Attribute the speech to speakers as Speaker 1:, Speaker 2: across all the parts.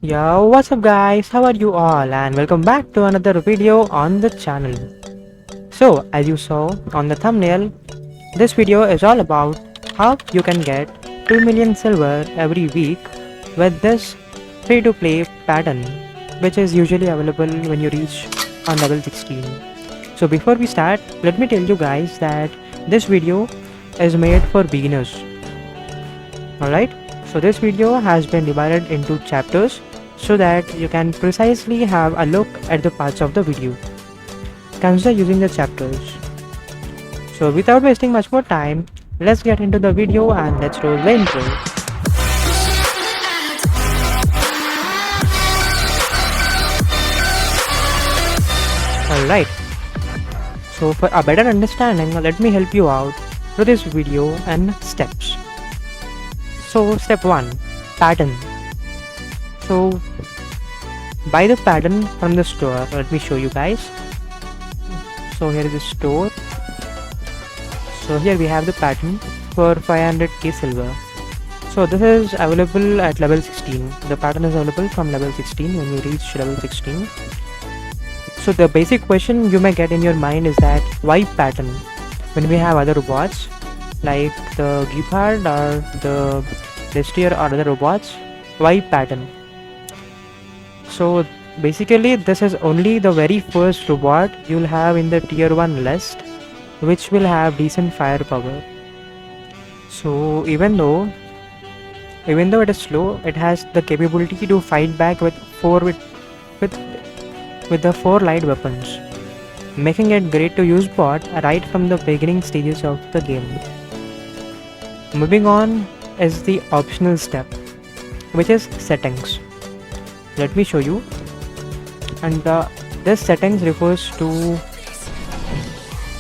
Speaker 1: Yo, what's up guys, how are you all, and welcome back to another video on the channel. So, as you saw on the thumbnail, this video is all about how you can get 2 million silver every week with this free to play pattern, which is usually available when you reach on level 16. So before we start, let me tell you guys that this video is made for beginners. Alright, so this video has been divided into chapters so that you can precisely have a look at the parts of the video. Consider using the chapters. So without wasting much more time, let's get into the video and let's roll the intro. Alright, so for a better understanding, let me help you out through this video and steps. So step 1, pattern. So buy the pattern from the store. Let me show you guys. So here is the store. So here we have the pattern for 500k silver. So this is available at level 16. The pattern is available from level 16 when you reach level 16. So the basic question you may get in your mind is that why pattern when we have other robots like the Gepard or the Destier or other robots? Why pattern? So basically this is only the very first robot you'll have in the tier 1 list which will have decent firepower. So even though it is slow, it has the capability to fight back with the 4 light weapons, making it great to use bot right from the beginning stages of the game. Moving on is the optional step, which is settings. Let me show you. And this settings refers to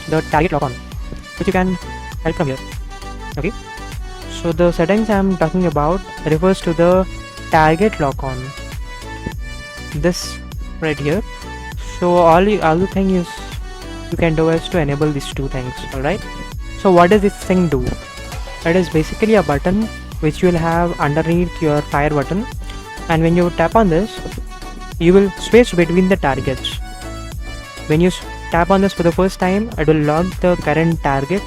Speaker 1: the target lock on, which you can help from here. Okay, so the settings I'm talking about refers to the target lock on, this right here. So all the thing is you can do is to enable these two things. Alright, so what does this thing do? It is basically a button which you will have underneath your fire button, and when you tap on this you will switch between the targets. When you tap on this for the first time, it will lock the current target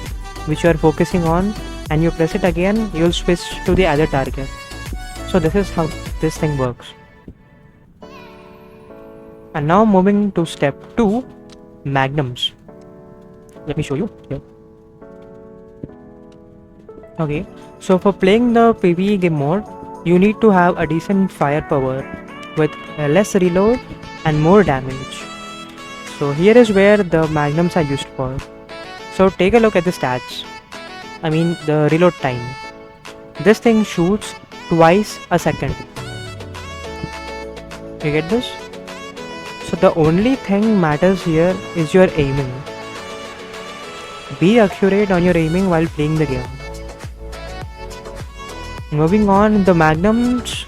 Speaker 1: which you are focusing on, and you press it again, you will switch to the other target. So this is how this thing works. And now moving to step 2, magnums. Let me show you here. Okay, so for playing the PvE game mode, you need to have a decent firepower with less reload and more damage. So here is where the magnums are used for. So take a look at the stats. I mean the reload time. This thing shoots twice a second. You get this? So the only thing matters here is your aiming. Be accurate on your aiming while playing the game. Moving on, the magnums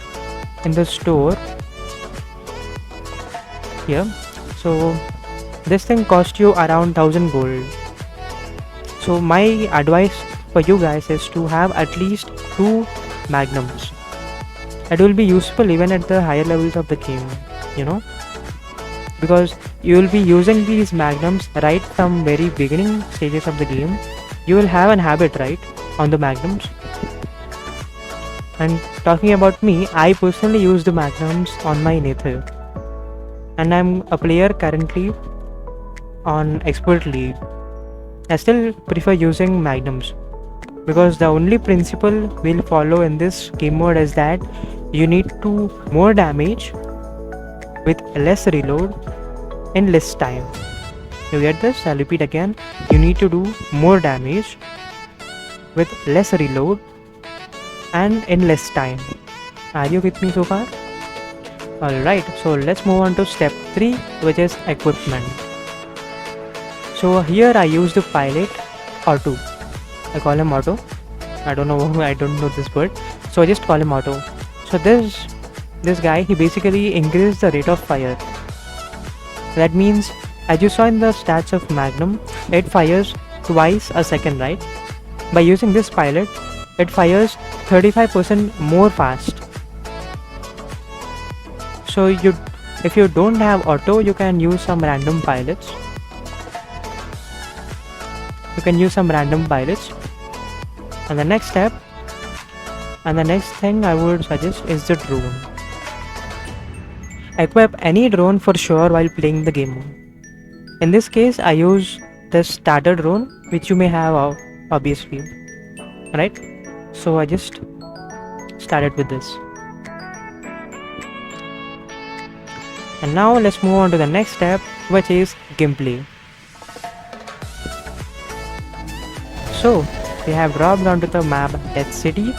Speaker 1: in the store here. So this thing cost you around 1000 gold. So my advice for you guys is to have at least 2 magnums. It will be useful even at the higher levels of the game, you know, because you will be using these magnums right from very beginning stages of the game. You will have an habit right on the magnums. And talking about me, I personally use the magnums on my Nether, and I'm a player currently on Expert League. I still prefer using magnums because the only principle we'll follow in this game mode is that you need to more damage with less reload in less time. You get this? I'll repeat again. You need to do more damage with less reload and in less time. Are you with me so far? Alright, so let's move on to step 3, which is equipment. So here I use the pilot Otto. I call him Otto. I don't know this word, so I just call him Otto. So this guy, he basically increases the rate of fire. That means, as you saw in the stats of Magnum, it fires twice a second, right? By using this pilot, it fires 35% more fast. So if you don't have auto, you can use some random pilots. And the next step and the next thing I would suggest is the drone. Equip any drone for sure while playing the game mode. In this case, I use the starter drone, which you may have obviously, right? So I just started with this. And now let's move on to the next step, which is gameplay. So we have dropped onto the map Death City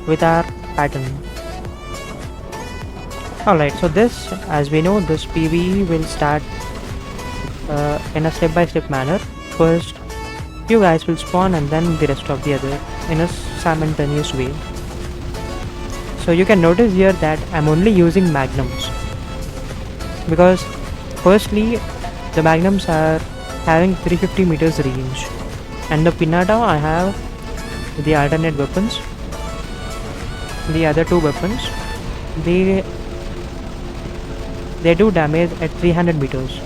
Speaker 1: with our pattern. Alright, so this, as we know, this PvE will start in a step-by-step manner. First, you guys will spawn and then the rest of the other in a simultaneous way. So you can notice here that I'm only using magnums, because firstly the magnums are having 350 meters range, and the Pinata I have the alternate weapons. The other two weapons, they do damage at 300 meters.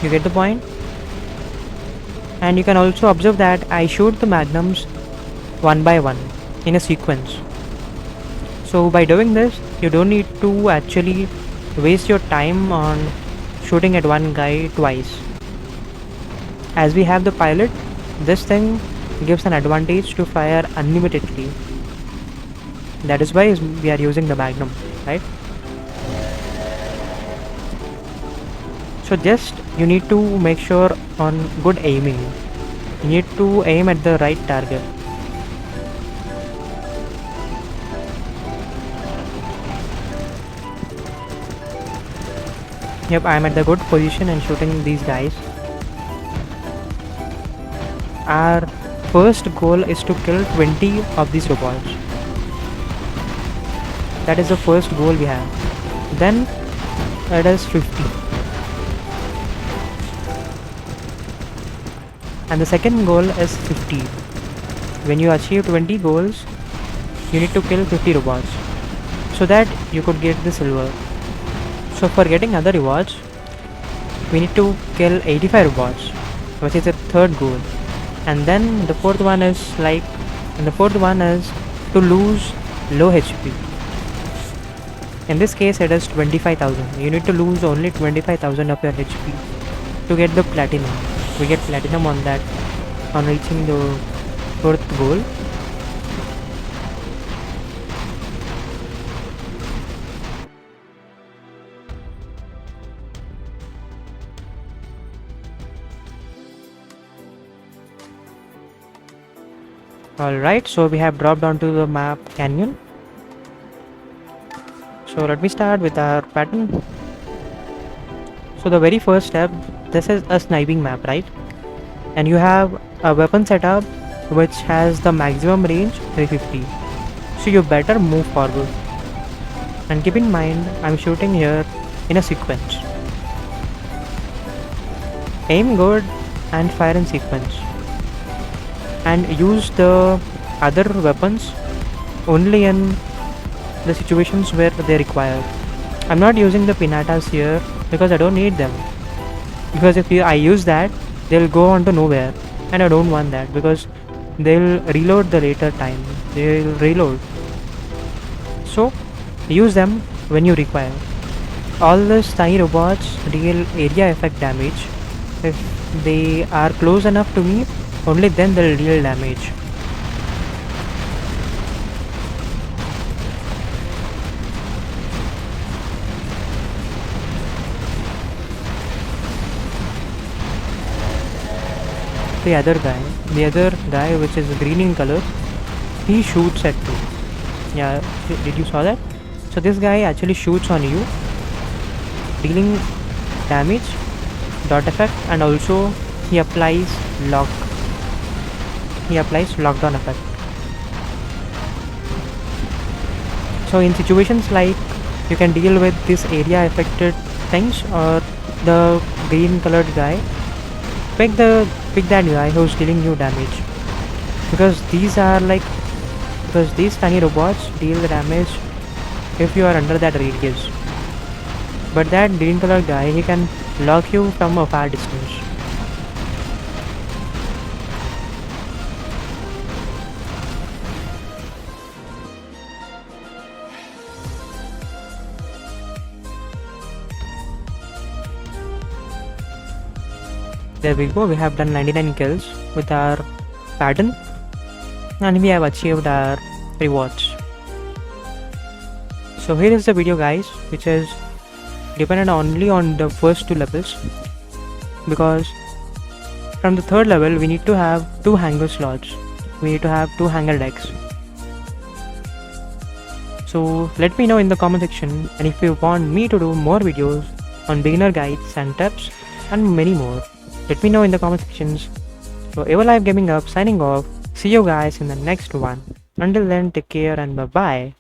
Speaker 1: You get the point? And you can also observe that I shoot the magnums one by one in a sequence. So by doing this, you don't need to actually waste your time on shooting at one guy twice. As we have the pilot, this thing gives an advantage to fire unlimitedly. That is why we are using the magnum, right? So just you need to make sure on good aiming. You need to aim at the right target. Yep, I am at the good position and shooting these guys. Our first goal is to kill 20 of these robots. That is the first goal we have. Then it is 50. And the second goal is 50. When you achieve 20 goals, you need to kill 50 robots, so that you could get the silver. So for getting other rewards, we need to kill 85 robots, which is the third goal. And then the fourth one is to lose low HP. In this case it is 25,000. You need to lose only 25,000 of your HP to get the platinum. We get platinum on that on reaching the fourth goal. Alright, so we have dropped onto the map Canyon. So let me start with our pattern. So the very first step, this is a sniping map, right? And you have a weapon setup which has the maximum range 350. So you better move forward. And keep in mind, I'm shooting here in a sequence. Aim good and fire in sequence. And use the other weapons only in the situations where they require. I'm not using the Pinatas here because I don't need them. Because if I use that, they'll go on to nowhere. And I don't want that because they'll reload the later time. They'll reload. So use them when you require. All these tiny robots deal area effect damage. If they are close enough to me, only then they'll deal damage. The other guy which is green in color, he shoots at you. Yeah, did you saw that? So this guy actually shoots on you, dealing damage, dot effect, and also he applies lockdown effect. So in situations like you can deal with this area affected things or the green colored guy, pick that guy who's dealing you damage, because these tiny robots deal the damage if you are under that radius. But that green color guy, he can lock you from a far distance. There we go, we have done 99 kills with our pattern and we have achieved our rewards. So here is the video guys, which is dependent only on the first 2 levels, because from the 3rd level we need to have 2 hangar slots, we need to have 2 hangar decks. So let me know in the comment section, and if you want me to do more videos on beginner guides and tips and many more, let me know in the comment sections. So Evolive Gaming Up signing off. See you guys in the next one. Until then, take care and bye bye.